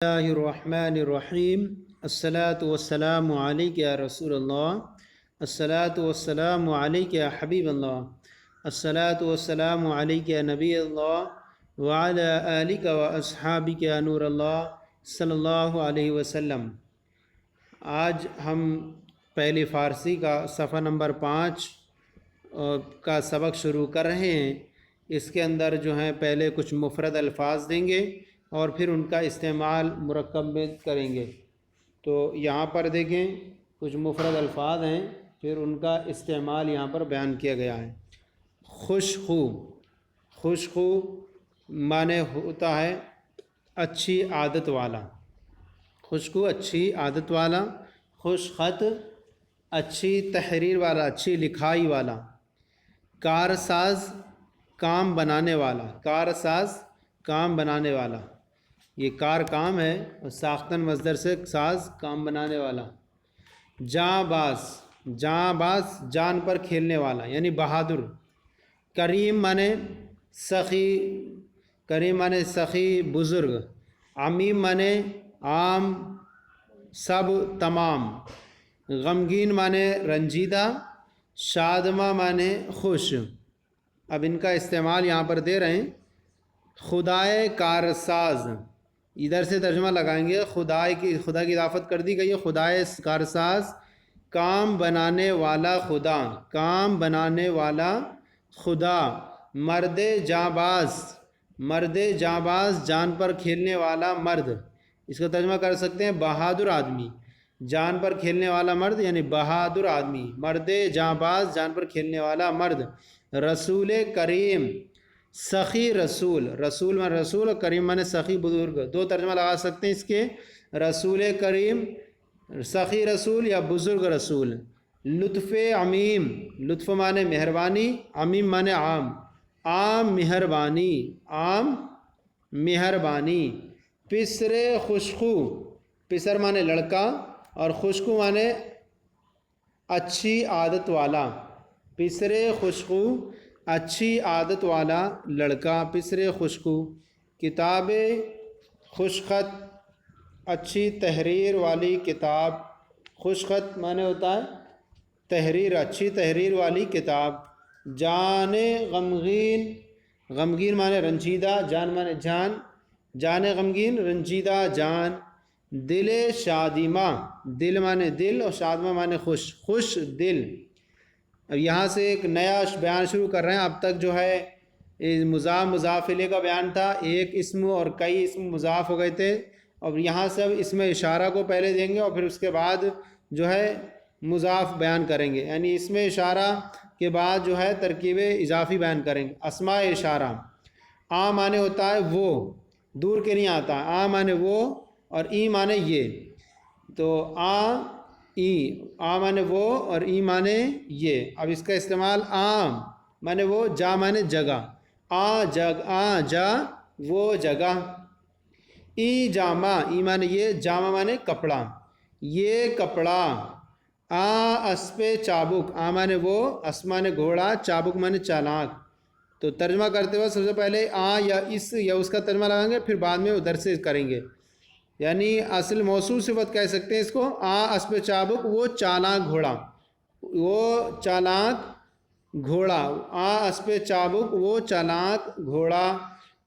اللہ الرحمن الرحیم الصلاۃ والسلام علیک یا رسول اللہ الصلاۃ والسلام علیک یا حبیب اللہ الصلاۃ والسلام علیک یا نبی اللہ وعلی آلک و اصحابک یا نور اللہ صلی اللہ علیہ وسلم۔ آج ہم پہلی فارسی کا صفحہ نمبر 5 کا سبق شروع کر رہے ہیں۔ اس کے اندر جو ہیں پہلے کچھ مفرد الفاظ دیں گے اور پھر ان کا استعمال مرکب میں کریں گے۔ تو یہاں پر دیکھیں کچھ مفرد الفاظ ہیں، پھر ان کا استعمال یہاں پر بیان کیا گیا ہے۔ خوشخو، خوشخو معنی ہوتا ہے اچھی عادت والا، خوشخو اچھی عادت والا، خوش خط اچھی تحریر والا، اچھی لکھائی والا۔ کارساز کام بنانے والا، کارساز کام بنانے والا، یہ کار کام ہے اور ساختن مصدر سے ساز کام بنانے والا۔ جاں باز، جاں باز جان پر کھیلنے والا یعنی بہادر۔ کریم مانے سخی، کریم مانے سخی بزرگ۔ عمیم مانے عام سب تمام۔ غمگین مانے رنجیدہ۔ شادمہ مانے خوش۔ اب ان کا استعمال یہاں پر دے رہے ہیں۔ خدائے کارساز، ادھر سے ترجمہ لگائیں گے، خدا کی اضافت کر دی گئی ہے، خدائے کارساز کام بنانے والا خدا، کام بنانے والا خدا۔ مرد جاں باز، مرد جاں باز جان پر کھیلنے والا مرد، اس کا ترجمہ کر سکتے ہیں بہادر آدمی۔ جان پر کھیلنے والا مرد یعنی بہادر آدمی، مرد جاں باز جان پر کھیلنے والا مرد۔ رسول کریم، سخی رسول، رسول میں رسول اور کریم میں سخی بزرگ، دو ترجمہ لگا سکتے ہیں اس کے، رسول کریم سخی رسول یا بزرگ رسول۔ لطف عمیم، لطف مانے مہربانی، عمیم مانے عام، عام مہربانی، عام مہربانی۔ پسر خوشخو، پسر مانے لڑکا اور خوشخو مانے اچھی عادت والا۔ پسر خوشخو اچھی عادت والا لڑکا، پسر خوشخو۔ کتاب خوش خط اچھی تحریر والی کتاب، خوش خط معنی ہوتا ہے تحریر، اچھی تحریر والی کتاب۔ جان غمگین، غمگین معنی رنجیدہ، جان معنی جان، جان غمگین رنجیدہ جان۔ دل شادمہ، دل معنی دل اور شادمہ معنی خوش، خوش دل۔ اب یہاں سے ایک نیا بیان شروع کر رہے ہیں۔ اب تک جو ہے مضاف مضاف الیہ کا بیان تھا، ایک اسم اور کئی اسم مضاف ہو گئے تھے، اور یہاں سے اب اسم اشارہ کو پہلے دیں گے اور پھر اس کے بعد جو ہے مضاف بیان کریں گے، یعنی اسم اشارہ کے بعد جو ہے ترکیب اضافی بیان کریں گے۔ اسماء اشارہ، آ معنی ہوتا ہے وہ، دور کے نہیں آتا، آ معنی وہ اور ای معنی یہ، تو آ ای، آ معنی وہ اور ای معنی یہ۔ اب اس کا استعمال عام معنی وہ، جا معنی جگہ، آ جا وہ جگہ۔ ای جامہ، ای معنی یہ، جامہ معنی کپڑا، یہ کپڑا۔ اسپِ چابک، آ معنی وہ، اس معنی گھوڑا، چابک معنی چالاک۔ تو ترجمہ کرتے ہوئے سب سے پہلے یا اس یا اس کا ترجمہ لگائیں گے، پھر بعد میں ادھر سے کریں گے، یعنی اصل موصول صفت کہہ سکتے ہیں اس کو۔ اسپِ چابک وہ چالاک گھوڑا، وہ چالاک گھوڑا۔ اسپِ چابک وہ چالاک گھوڑا۔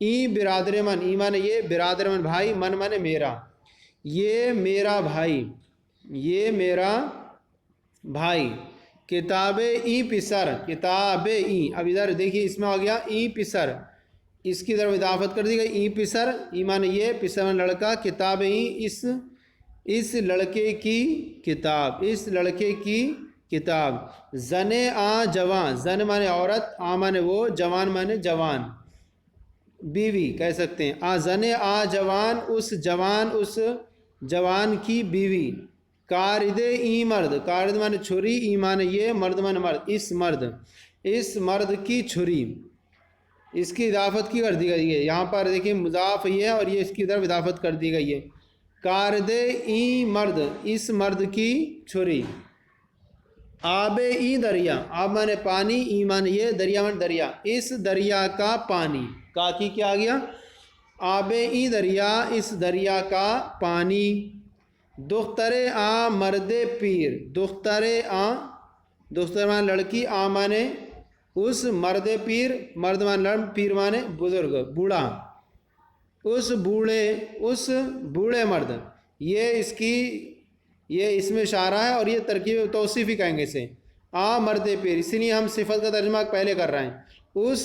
ای برادر من، ای معنی یہ، برادر من بھائی، من معنی میرا، یہ میرا بھائی، یہ میرا بھائی۔ کتاب ای پسر، کتاب ای، اب ادھر دیکھیے اس میں آ گیا ای پسر، اس کی طرف اضافت کر دی گئی، ای پسر، ای معنی یہ، پسر معنی لڑکا، کتاب ای اس لڑکے کی کتاب، اس لڑکے کی کتاب۔ زن جوان، زن معنی عورت، معنی وہ، جوان معنی جوان، بیوی کہہ سکتے ہیں۔ زن جوان اس جوان کی بیوی۔ کارد ای مرد، کارد معنی چھری، ای معنی یہ، مرد معنی مرد، اس مرد کی چھری، اس کی اضافت کی کر دی گئی ہے، یہاں پر دیکھیں مضاف یہ ہے اور یہ اس کی طرف اضافت کر دی گئی ہے۔ کارد ای مرد، اس مرد کی چھری۔ آب ای دریا، آب معنی پانی، ای معنی یہ، دریا معنی دریا، اس دریا کا پانی۔ کا کی کیا آ گیا؟ آب ای دریا اس دریا کا پانی، دختر آ مرد پیر، دختر مانے لڑکی، آ مانے اس، مرد پیر، مرد مانے پیر مانے بزرگ بوڑھا، اس بوڑھے مرد، یہ اس میں اشارہ ہے اور یہ ترکیب توصیفی کہیں گے اسے، آ مرد پیر، اسی لیے ہم صفت کا ترجمہ پہلے کر رہے ہیں، اس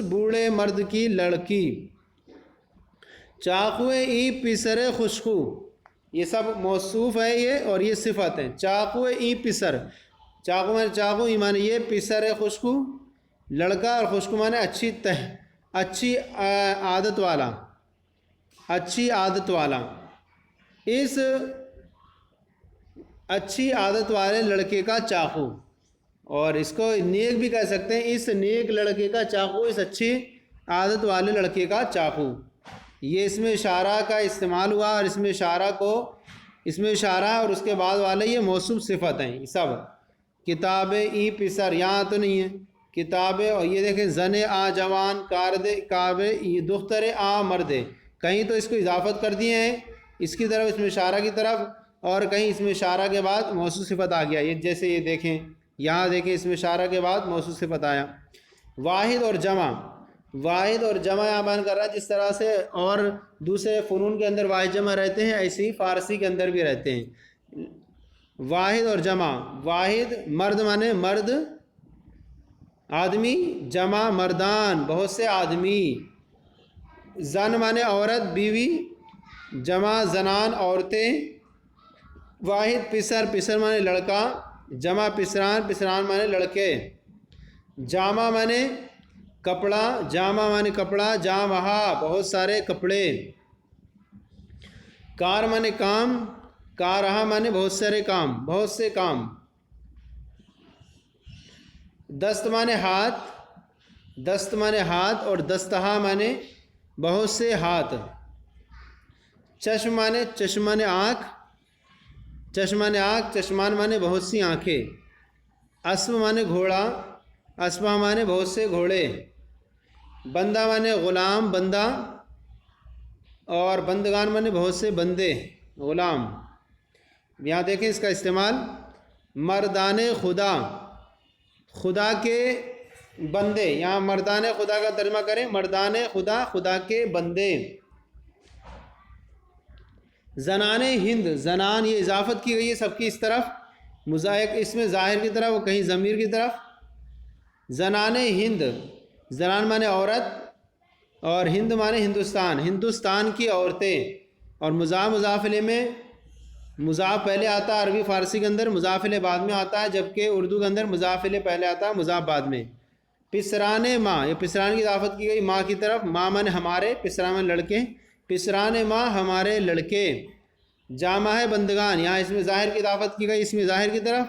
بوڑھے مرد کی لڑکی، چاقوئے ای پسر خوشخو، یہ سب موصوف ہے یہ اور یہ صفت ہے، چاقوئے ای پسر، چاقو مانے چاقو، ای مانے یہ، پسر خوشخو لڑکا، اور خوشخو مانے اچھی عادت والا، اس اچھی عادت والے لڑکے کا چاقو، اور اس کو نیک بھی کہہ سکتے ہیں، اس نیک لڑکے کا چاقو، اس اچھی عادت والے لڑکے کا چاقو، یہ اس میں اشارہ کا استعمال ہوا، اور اس میں اشارہ اور اس کے بعد والے یہ موصوف صفت ہیں سب، کتاب ای پسر یہاں تو نہیں ہے، کتاب، اور یہ دیکھیں زن آ جوان، کعبے دختر آ مردے، کہیں تو اس کو اضافت کر دیے ہیں اس کی طرف، اس میں اشارہ کی طرف، اور کہیں اس میں اشارہ کے بعد موصوف صفت آ گیا، یہ جیسے یہ دیکھیں یہاں دیکھیں اس میں اشارہ کے بعد موصوف صفت آیا، واحد اور جمع یہاں بیان کر رہا ہے، جس طرح سے اور دوسرے فنون کے اندر واحد جمع رہتے ہیں، ایسے ہی فارسی کے اندر بھی رہتے ہیں، واحد اور جمع، واحد مرد مانے مرد آدمی، جمع مردان بہت سے آدمی، زن مانے عورت بیوی، جمع زنان عورتیں، واحد پسر مانے لڑکا، جمع پسران مانے لڑکے، جامع مانے کپڑا، جامہا بہت سارے کپڑے، کار مانے کام، کارہا مانے بہت سے کام، دست مانے ہاتھ، اور دستہا مانے بہت سے ہاتھ، چشم مانے آنکھ، چشمان مانے بہت سی آنکھیں، اسب مانے گھوڑا، اسبہ مانے بہت سے گھوڑے، بندہ مانے غلام، بندہ، اور بندگان مانے بہت سے بندے، غلام، یہاں دیکھیں اس کا استعمال، مردان خدا کے بندے، یہاں مردان خدا کا ترجمہ کریں، مردان خدا کے بندے، زنان ہند، زنان یہ اضافت کی گئی ہے سب کی اس طرف، اس میں ظاہر کی طرف اور کہیں ضمیر کی طرف، زنان ہند، زنان مانے عورت، اور ہند مانے ہندوستان کی عورتیں، اور مضافلے میں مضاف پہلے آتا ہے، عربی فارسی کے اندر مضافلے بعد میں آتا ہے، جبکہ اردو کے اندر مضافلے پہلے آتا ہے، مضاف بعد میں، پسران ماں، یہ پسران کی اضافت کی گئی ماں کی طرف، ماں مانے ہمارے، پسران مانے لڑکے، پسران ماں ہمارے لڑکے، جامع ہے بندگان، یہاں اس میں ظاہر کی اضافت کی گئی، اس میں ظاہر کی طرف،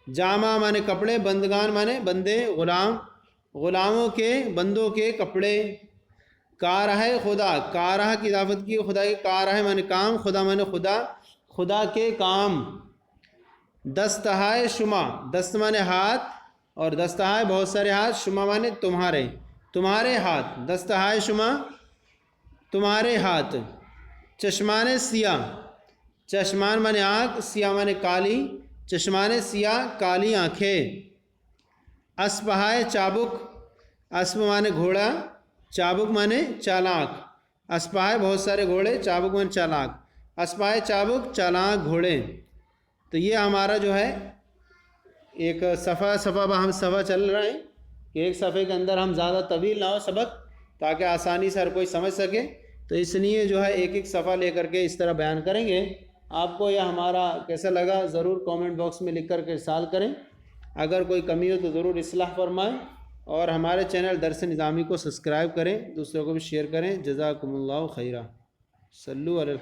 جامع مانے کپڑے، بندگان مانے بندے، غلاموں کے، بندوں کے کپڑے، کارہ خدا، کارہ کی اضافت کی خدا کی، کارہ مانے کام، خدا مانے خدا کے کام، دستہائے شما، دست مانے ہاتھ، اور دستہائے بہت سارے ہاتھ، شما مانے تمہارے ہاتھ، دستہائے شما تمہارے ہاتھ، چشمان سیاہ، چشمان مانے آنکھ، سیاہ مانے کالی، چشمان سیاہ کالی آنکھیں، اسپہائے چابک، اسپ مانے گھوڑا، چابک مانے چالاک، اسپہائے بہت سارے گھوڑے، چابک مانے چالاک، اسپہائے چابک چالاک گھوڑے، تو یہ ہمارا جو ہے ایک صفحہ ہم صفحہ چل رہے ہیں کہ ایک صفحے کے اندر ہم زیادہ طویل نہ ہو سبق، تاکہ آسانی سے ہر کوئی سمجھ سکے، تو اس لیے جو ہے ایک صفحہ لے کر کے اس طرح بیان کریں گے۔ آپ کو یہ ہمارا کیسا لگا ضرور کومنٹ باکس میں لکھ کر کے ارسال کریں، اگر کوئی کمی ہو تو ضرور اصلاح فرمائیں، اور ہمارے چینل درس نظامی کو سبسکرائب کریں، دوسروں کو بھی شیئر کریں۔ جزاکم اللہ خیرہ، صلو علی